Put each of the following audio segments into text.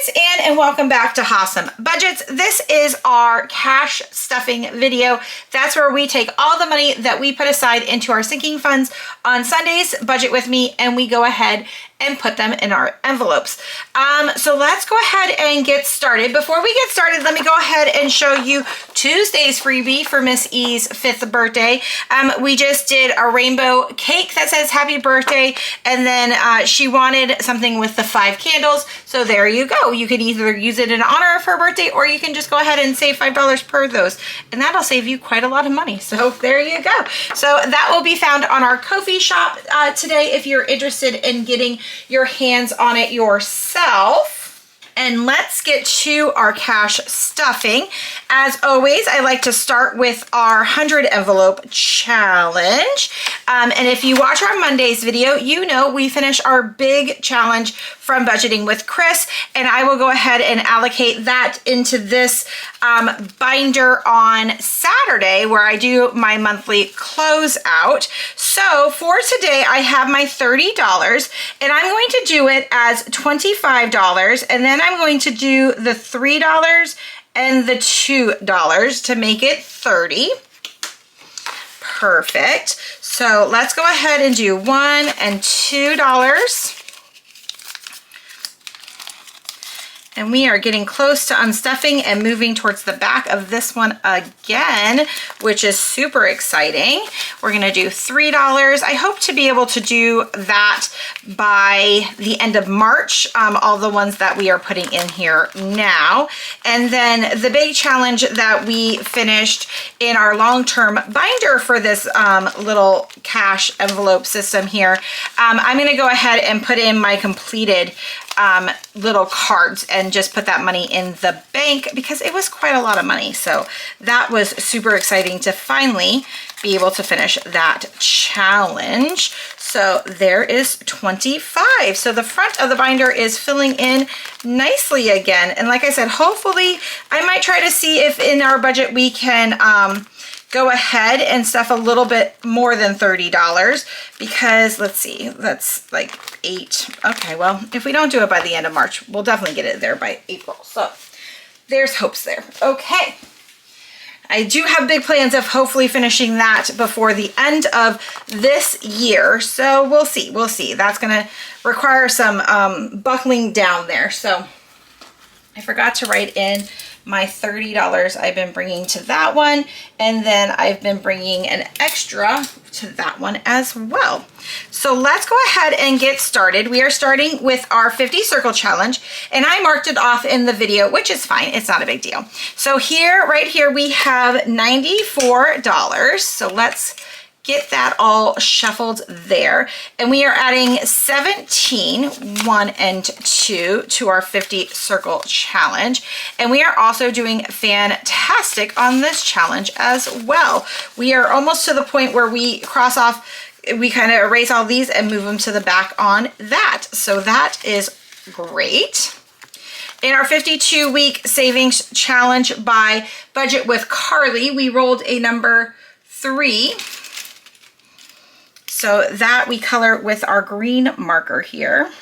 it's Ann and welcome back to Hawesome Budgets. This is our cash stuffing video. That's where we take all the money that we put aside into our sinking funds on Sundays, Budget With Me, and we go ahead and put them in our envelopes. So let's go ahead and get started. Before we get started, let me go ahead and show you Tuesday's freebie for Miss E's 5th birthday. We just did a rainbow cake that says happy birthday, and then she wanted something with the 5 candles. So there you go. You could either use it in honor of her birthday, or you can just go ahead and save $5 per those, and that'll save you quite a lot of money. So there you go. So that will be found on our Ko-fi shop today if you're interested in getting your hands on it yourself. And let's get to our cash stuffing. As always, I like to start with our 100 envelope challenge. And if you watch our Monday's video, you know we finish our big challenge from Budgeting with Chris, and I will go ahead and allocate that into this binder on Saturday where I do my monthly closeout. So for today, I have my $30, and I'm going to do it as $25, and then I'm going to do the $3 and the $2 to make it $30. Perfect. So let's go ahead and do $1 and $2. And we are getting close to unstuffing and moving towards the back of this one again, which is super exciting. We're gonna do $3. I hope to be able to do that by the end of March, all the ones that we are putting in here now. And then the big challenge that we finished in our long-term binder for this little cash envelope system here, I'm gonna go ahead and put in my completed little cards and just put that money in the bank because it was quite a lot of money. So that was super exciting to finally be able to finish that challenge. So there is 25. So the front of the binder is filling in nicely again. And like I said, hopefully I might try to see if in our budget we can go ahead and stuff a little bit more than $30 because let's see, that's like 8. Okay, well, if we don't do it by the end of March, we'll definitely get it there by April. So there's hopes there. Okay. I do have big plans of hopefully finishing that before the end of this year. So we'll see, we'll see. That's gonna require some buckling down there. So I forgot to write in my $30 I've been bringing to that one, and then I've been bringing an extra to that one as well. So let's go ahead and get started. We are starting with our 50 circle challenge, and I marked it off in the video, which is fine. It's not a big deal. So here, right here, we have $94. So let's get that all shuffled there. And we are adding 17, 1 and 2 to our 50 circle challenge. And we are also doing fantastic on this challenge as well. We are almost to the point where we cross off, we kind of erase all these and move them to the back on that. So that is great. In our 52-week savings challenge by Budget with Carly, we rolled a number 3. So that we color with our green marker here.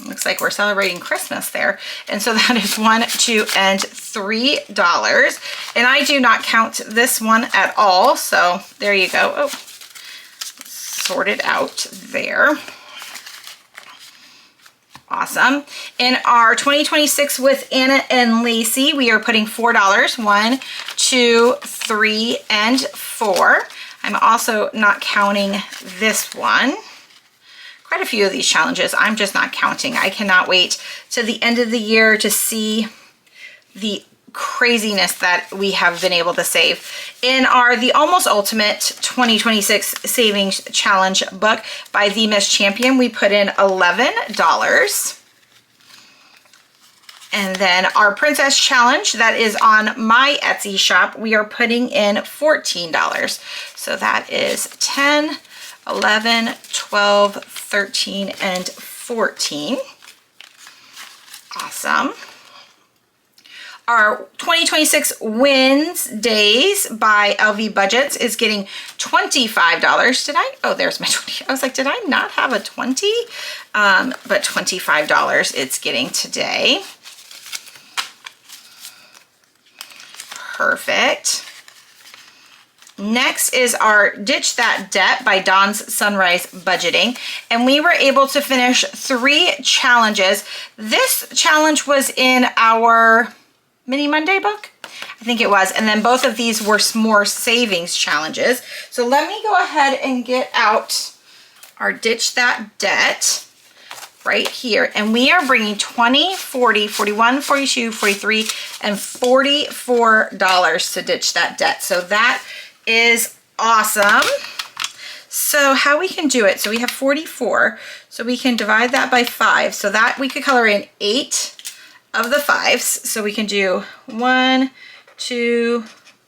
Looks like we're celebrating Christmas there. And so that is $1, $2, and $3. And I do not count this one at all. So there you go. Oh, sort it out there. Awesome. In our 2026 with Anna and Lacey, we are putting $4. 1, 2, 3, and 4. I'm also not counting this one. Quite a few of these challenges I'm just not counting. I cannot wait to the end of the year to see the craziness that we have been able to save. In our The Almost Ultimate 2026 Savings Challenge book by The Miss Champion, we put in $11. And then our Princess Challenge that is on my Etsy shop, we are putting in $14. So that is 10, 11, 12, 13, and 14. Awesome. Our 2026 Wednesdays by LV Budgets is getting $25. Oh, there's my 20. I was like, did I not have a 20? But $25 it's getting today. Perfect. Next is our Ditch That Debt by Dawn's Sunrise Budgeting. And we were able to finish 3 challenges. This challenge was in our Mini Monday book, I think it was. And then both of these were more savings challenges. So let me go ahead and get out our Ditch That Debt right here. And we are bringing $20, $40, $41, $42, $43, and $44 to ditch that debt. So that is awesome. So how we can do it, so we have 44, so we can divide that by 5. So that we could color in 8 of the 5s. So we can do 1, 2,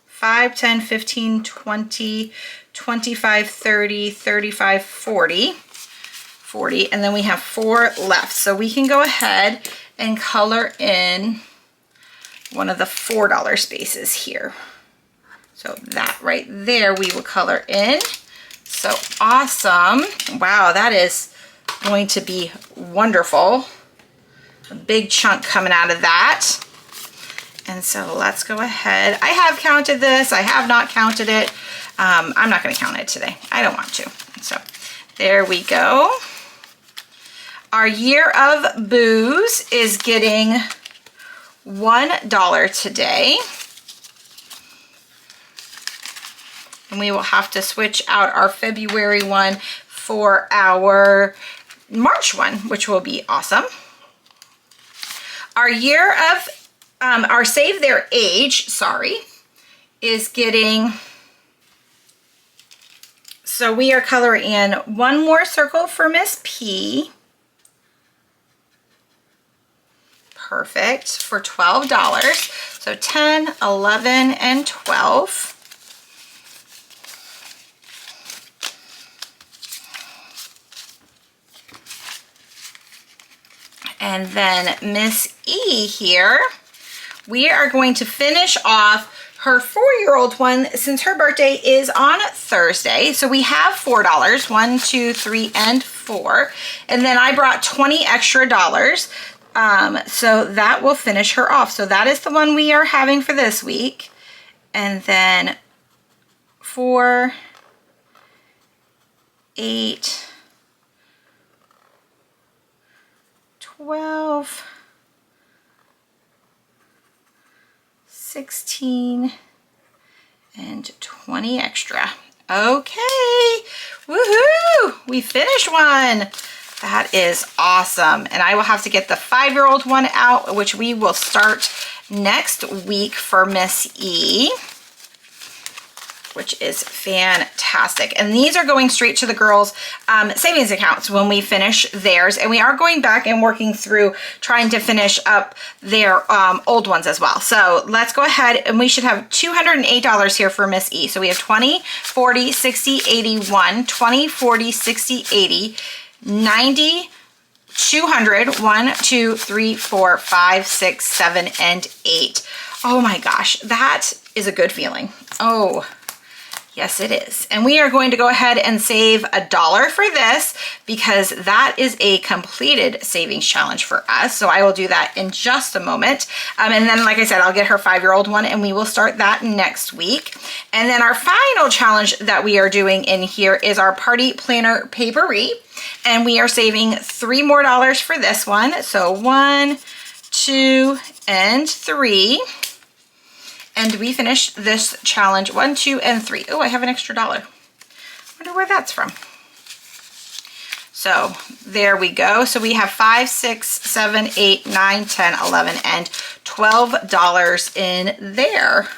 5, 10, 15, 20, 25, 30, 35, 40, and then we have 4 left. So we can go ahead and color in one of the $4 spaces here. So that right there we will color in. So awesome. Wow, that is going to be wonderful. A big chunk coming out of that. And so let's go ahead. I have counted this. I have not counted it. I'm not going to count it today. I don't want to. So there we go. Our Year of Booze is getting $1 today. And we will have to switch out our February one for our March one, which will be awesome. Our Year of, our Save Their Age, is getting, so we are coloring in one more circle for Miss P. Perfect, for $12. So 10, 11, and 12. And then Miss E here, we are going to finish off her 4-year-old one since her birthday is on Thursday. So we have $4, 1, 2, 3, and 4. And then I brought 20 extra dollars. So that will finish her off. So that is the one we are having for this week. And then 4, 8, 12, 16, and 20 extra. Okay, woohoo! We finished one. That is awesome. And I will have to get the 5-year-old one out, which we will start next week for Miss E, which is fantastic. And these are going straight to the girls' savings accounts when we finish theirs. And we are going back and working through trying to finish up their old ones as well. So let's go ahead, and we should have $208 here for Miss E. So we have 20, 40, 60, 81, 20, 40, 60, 80, 90, 200, 1, 2, 3, 4, 5, 6, 7, and 8. Oh my gosh, that is a good feeling. Oh, yes, it is. And we are going to go ahead and save $1 for this because that is a completed savings challenge for us. So I will do that in just a moment. And then, like I said, I'll get her 5-year-old one and we will start that next week. And then our final challenge that we are doing in here is our Party Planner Paperie. And we are saving $3 more for this one. So 1, 2, and 3. And we finished this challenge 1, 2, and 3. Oh, I have an extra $1. Wonder where that's from. So there we go. So we have 5, 6, 7, 8, 9, 10, 11, and $12 in there.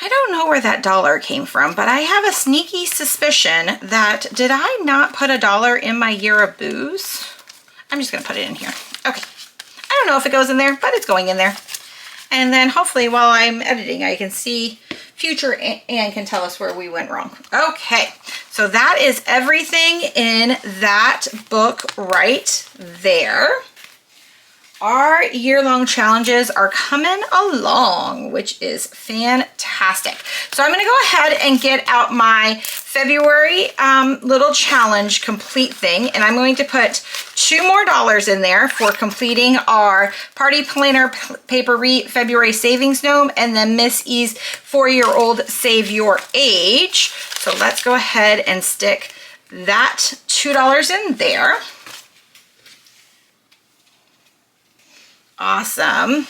I don't know where that $1 came from, but I have a sneaky suspicion that, did I not put $1 in my Year of Booze? I'm just gonna put it in here. Okay. I don't know if it goes in there, but it's going in there. And then hopefully while I'm editing, I can see future Anne can tell us where we went wrong. Okay, so that is everything in that book right there. our year-long challenges are coming along, which is fantastic. So I'm gonna go ahead and get out my February little challenge complete thing, and I'm going to put $2 more in there for completing our Party Planner Papery February Savings Gnome and then Miss E's 4-year-old Save Your Age. So let's go ahead and stick that $2 in there. Awesome.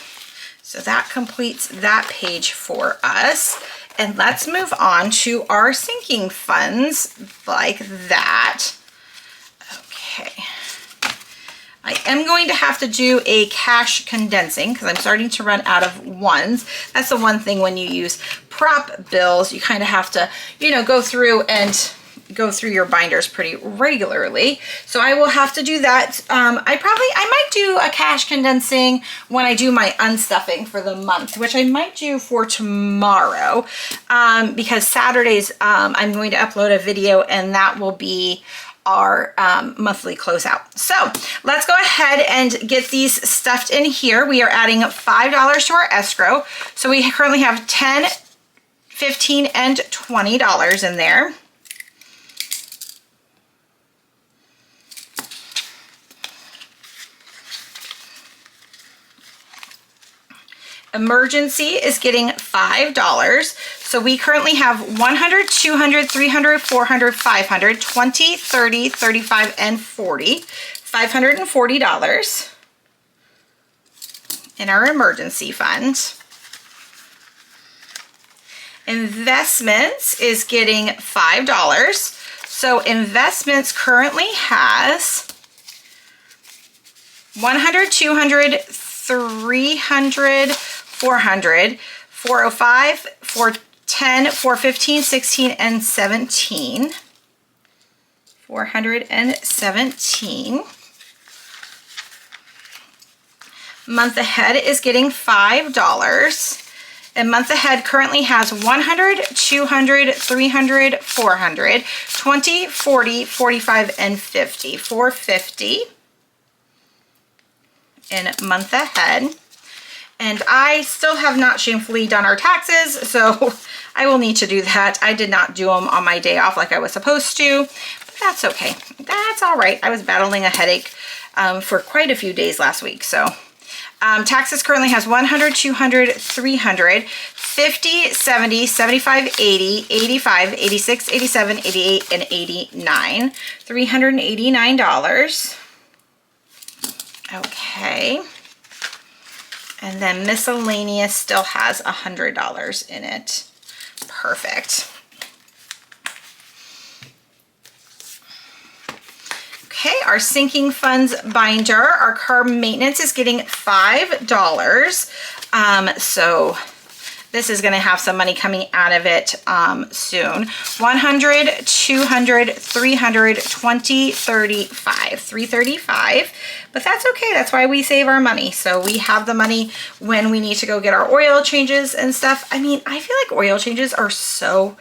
So that completes that page for us. And let's move on to our sinking funds like that. Okay. I am going to have to do a cash condensing because I'm starting to run out of ones. That's the one thing when you use prop bills, you kind of have to, you know, go through your binders pretty regularly. So I will have to do that. I might do a cash condensing when I do my unstuffing for the month, which I might do for tomorrow, because Saturdays I'm going to upload a video and that will be our monthly closeout. So let's go ahead and get these stuffed in here. We are adding $5 to our escrow. So we currently have $10, $15, and $20 in there. Emergency is getting $5. So we currently have $100, $200, $300, $400, $500, $20, $30, $35, and $40. $540 in our emergency fund. Investments is getting $5. So investments currently has $100, $200, $300, $400, $405, $410, $415, $16, and $17. $417. Month ahead is getting $5. And month ahead currently has $100, $200, $300, $400, $20, $40, $45, and $50. $450 in month ahead. And I still have not shamefully done our taxes, so I will need to do that. I did not do them on my day off like I was supposed to, but that's okay. That's all right. I was battling a headache for quite a few days last week. So taxes currently has $100, $200, $300, $50, $70, $75, $80, $85, $86, $87, $88, and $89. $389. Okay. And then miscellaneous still has $100 in it. Perfect. Okay, our sinking funds binder, our car maintenance is getting $5. So this is going to have some money coming out of it soon. $100, $200, $300, $20, $35, $335. But that's okay. That's why we save our money. So we have the money when we need to go get our oil changes and stuff. I mean, I feel like oil changes are so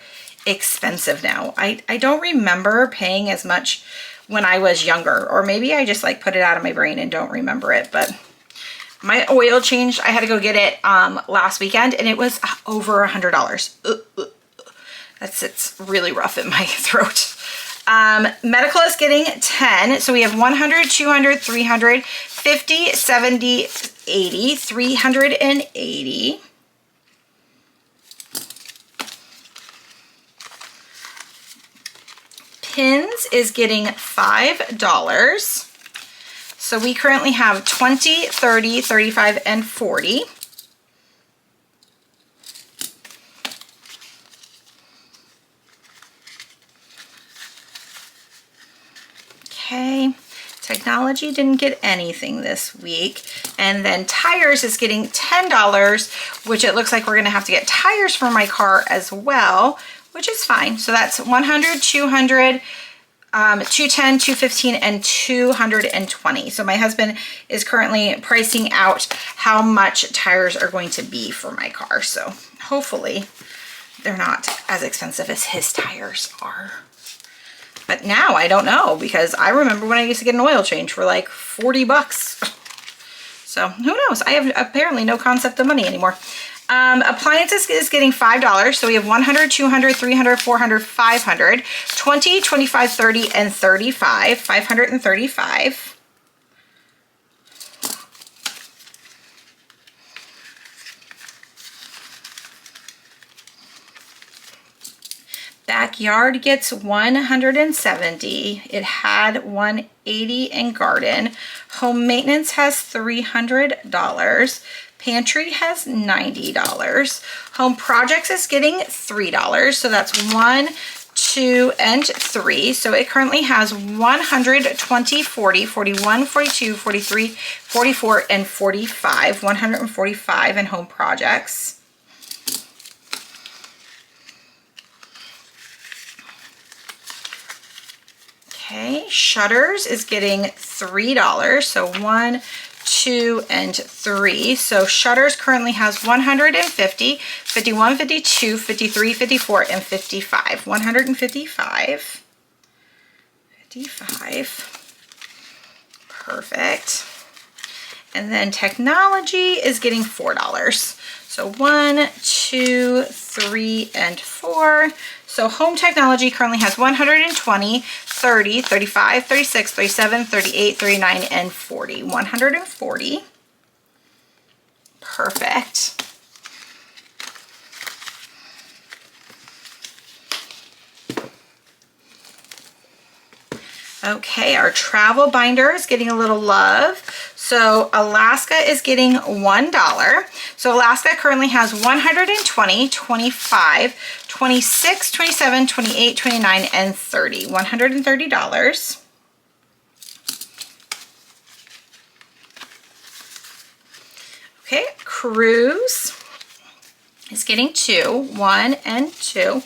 expensive now. I don't remember paying as much when I was younger, or maybe I just like put it out of my brain and don't remember it. But my oil changed, I had to go get it last weekend, and it was over $100. It's really rough in my throat. Medical is getting 10. So we have 100, 200, 300, 50, 70, 80, 380. Pins is getting $5. So we currently have 20, 30, 35, and 40. Okay, technology didn't get anything this week. And then tires is getting $10, which it looks like we're gonna have to get tires for my car as well, which is fine. So that's 100, 200, 210, 215, and 220. So my husband is currently pricing out how much tires are going to be for my car. So hopefully they're not as expensive as his tires are. But now I don't know, because I remember when I used to get an oil change for like 40 bucks. So who knows? I have apparently no concept of money anymore. Appliances is getting $5. So we have 100, 200, 300, 400, 500, 20, 25, 30, and 35, 535. Backyard gets 170. It had 180 in garden. Home maintenance has $300. Pantry has $90. Home projects is getting $3. So that's 1, 2, and 3. So it currently has 120, 40, 41, 42, 43, 44, and 45. 145 in home projects. Okay, shutters is getting $3, so 1, 2, and 3. So shutters currently has 150, 51, 52, 53, 54, and 55. 155. 55. Perfect. And then technology is getting $4. So 1, 2, 3, and 4. So home technology currently has 120, 30, 35, 36, 37, 38, 39, and 40. 140. Perfect. Okay, our travel binder is getting a little love. So Alaska is getting $1. So Alaska currently has 120, 25, 26, 27, 28, 29, and 30. $130. Okay, Cruise is getting 2, 1, and 2.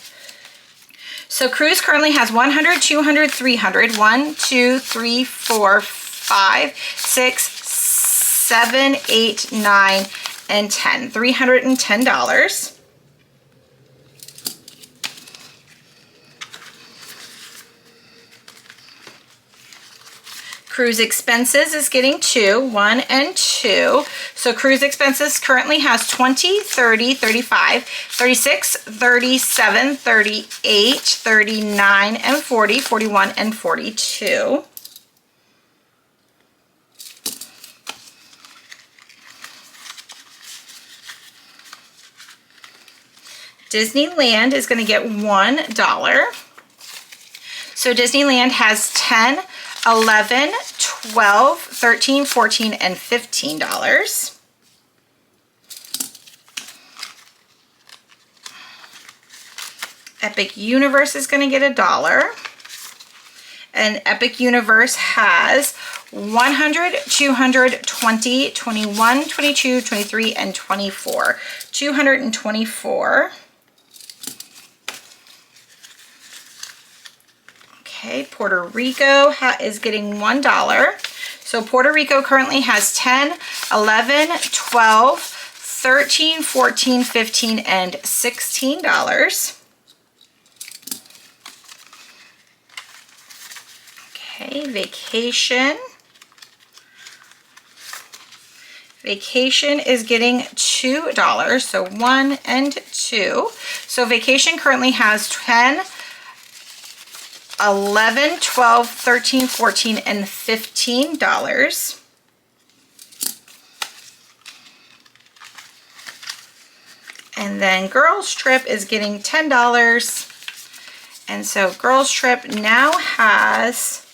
So Cruise currently has 100, 200, 300, 1, 2, 3, 4, 5, 6, 7, 8, 9, and 10. $310. Cruise expenses is getting 2, 1, and 2. So cruise expenses currently has 20, 30, 35, 36, 37, 38, 39, and 40, 41, and 42. Disneyland is going to get $1. So Disneyland has 10, 11, 12, 13, 14, and $15. Epic Universe is going to get $1. And Epic Universe has 100, 200, 20, 21, 22, 23, and 24. 224. Okay, Puerto Rico is getting $1. So Puerto Rico currently has 10, 11, 12, 13, 14, 15, and $16. Okay, Vacation. Vacation is getting $2, so 1 and 2. So Vacation currently has 10, 11, 12, 13, 14, and $15. And then Girls Trip is getting $10. And so Girls Trip now has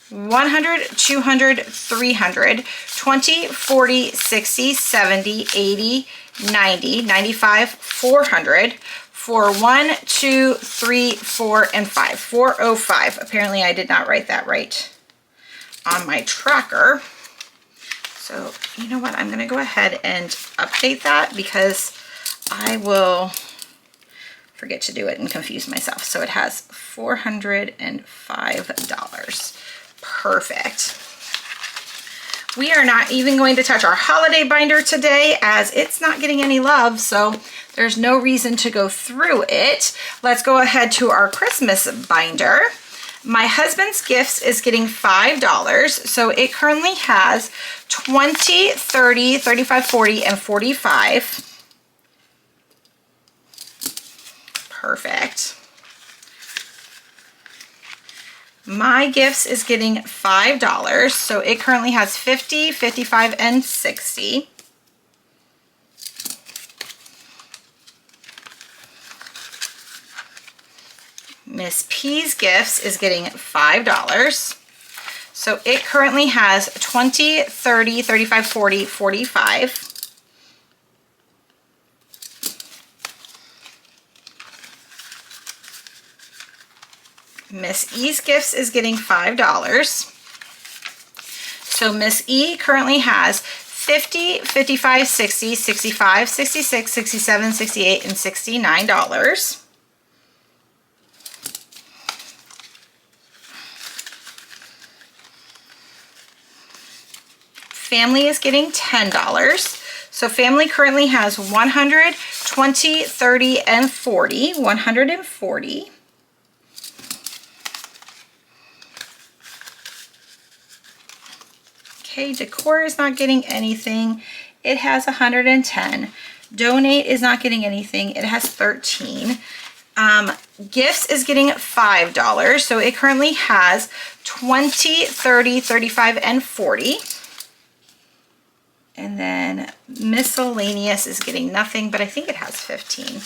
100, 200, 300, 20, 40, 60, 70, 80, 90, 95, 400, for 1, 2, 3, 4, and 5. 405. Apparently I did not write that right on my tracker. So you know what? I'm going to go ahead and update that because I will forget to do it and confuse myself. So it has $405. Perfect. We are not even going to touch our holiday binder today as it's not getting any love, so there's no reason to go through it. Let's go ahead to our Christmas binder. My husband's gifts is getting $5. So it currently has 20, 30, 35, 40, and 45. Perfect. My gifts is getting $5. So it currently has 50, 55, and 60. Miss P's gifts is getting $5. So it currently has 20, 30, 35, 40, 45. Miss E's gifts is getting $5. So Miss E currently has 50, 55, 60, 65, 66, 67, 68, and $69. Family is getting $10. So family currently has 100, 20, 30, and 40. 140. Okay, decor is not getting anything. It has 110. Donate is not getting anything. It has 13. Gifts is getting $5. So it currently has 20, 30, 35, and 40. And then miscellaneous is getting nothing, but I think it has 15.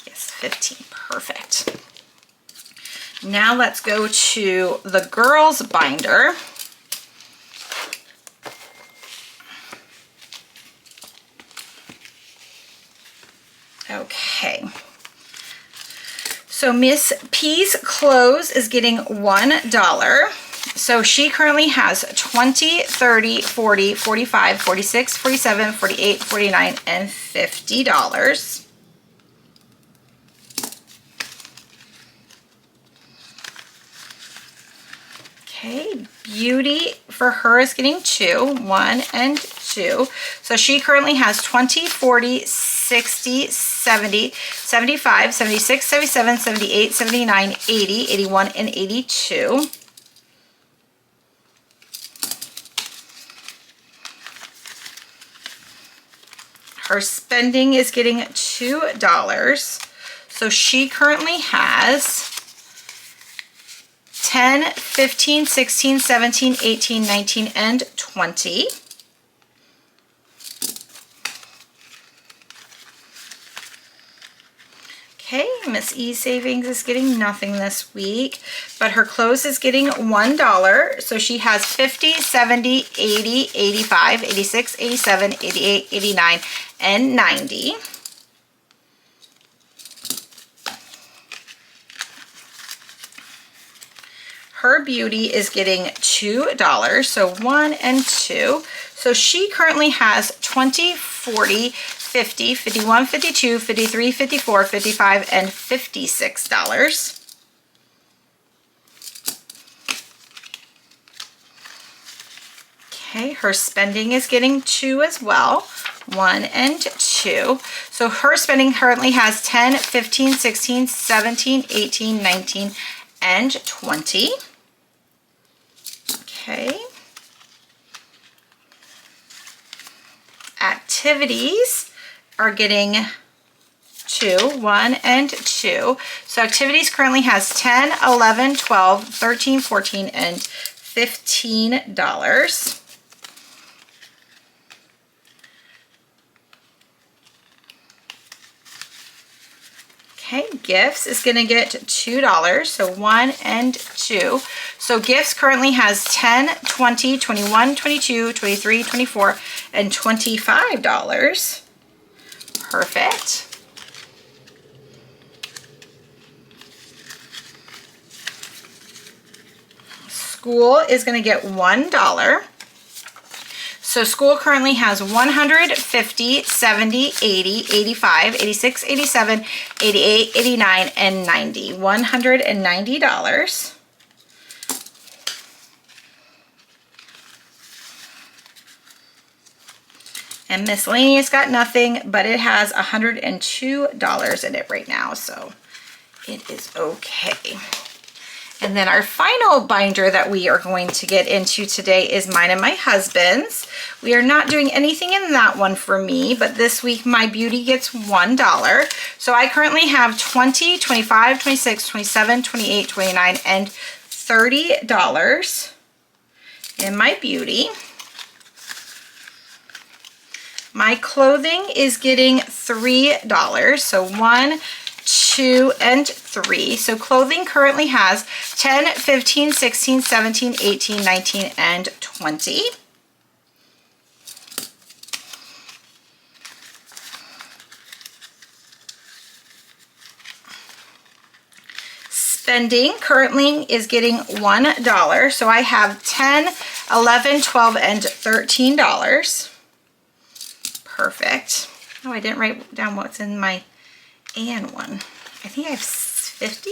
Yes, 15. Perfect. Now let's go to the girls binder. Okay. So Miss P's clothes is getting $1. So she currently has 20, 30, 40, 45, 46, 47, 48, 49, and $50. Okay, beauty for her is getting 2, 1 and 2. So she currently has 20, 40, 60, 70, 75, 76, 77, 78, 79, 80, 81, and 82. Her spending is getting $2. So she currently has 10, 15, 16, 17, 18, 19, and 20. Okay, Miss E savings is getting nothing this week, but her clothes is getting $1. So she has 50, 70, 80, 85, 86, 87, 88, 89, and 90. Her beauty is getting $2, so 1 and 2. So she currently has 20, 40, 50, 51, 52, 53, 54, 55, and $56. Okay, her spending is getting 2 as well, 1 and 2. So her spending currently has 10, 15, 16, 17, 18, 19, and 20. Okay. Activities are getting 2, 1 and 2. So activities currently has 10, 11, 12, 13, 14, and $15. Okay, gifts is going to get $2, so 1 and 2. So gifts currently has 10, 20, 21, 22, 23, 24, and $25. Perfect. School is going to get $1. So school currently has 100, 50, 70, 80, 85, 86, 87, 88, 89, and 90. $190. And miscellaneous got nothing, but it has $102 in it right now. So it is okay. And then our final binder that we are going to get into today is mine and my husband's. We are not doing anything in that one for me, but this week my beauty gets $1. So I currently have 20, 25, 26, 27, 28, 29, and $30 in my beauty. My clothing is getting $3. So 1, 2, and 3. So clothing currently has 10, 15, 16, 17, 18, 19, and 20. Spending currently is getting $1. So I have 10, 11, 12, and $13. Perfect. Oh, I didn't write down what's in my and one. I think I have 50.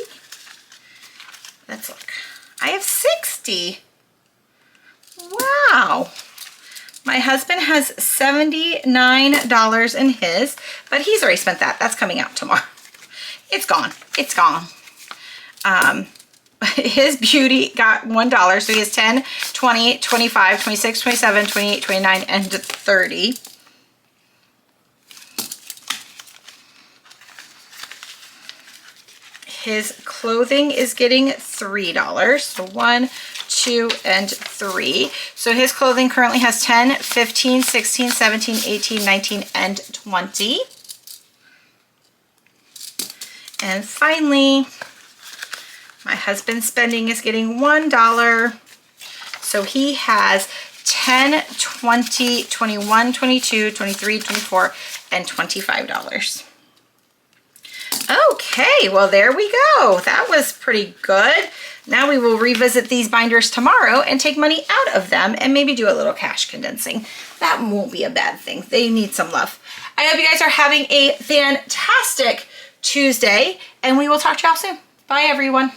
Let's look. I have 60. Wow. My husband has $79 in his, but he's already spent that. That's coming out tomorrow. It's gone. It's gone. His beauty got $1. So he has 10, 20, 25, 26, 27, 28, 29, and 30. His clothing is getting $3. So 1, 2, and 3. So his clothing currently has 10, 15, 16, 17, 18, 19, and 20. And finally, my husband's spending is getting $1. So he has 10, 20, 21, 22, 23, 24, and $25. Okay, well, there we go. That was pretty good. Now we will revisit these binders tomorrow and take money out of them and maybe do a little cash condensing. That won't be a bad thing. They need some love. I hope you guys are having a fantastic Tuesday, and we will talk to y'all soon. Bye, everyone.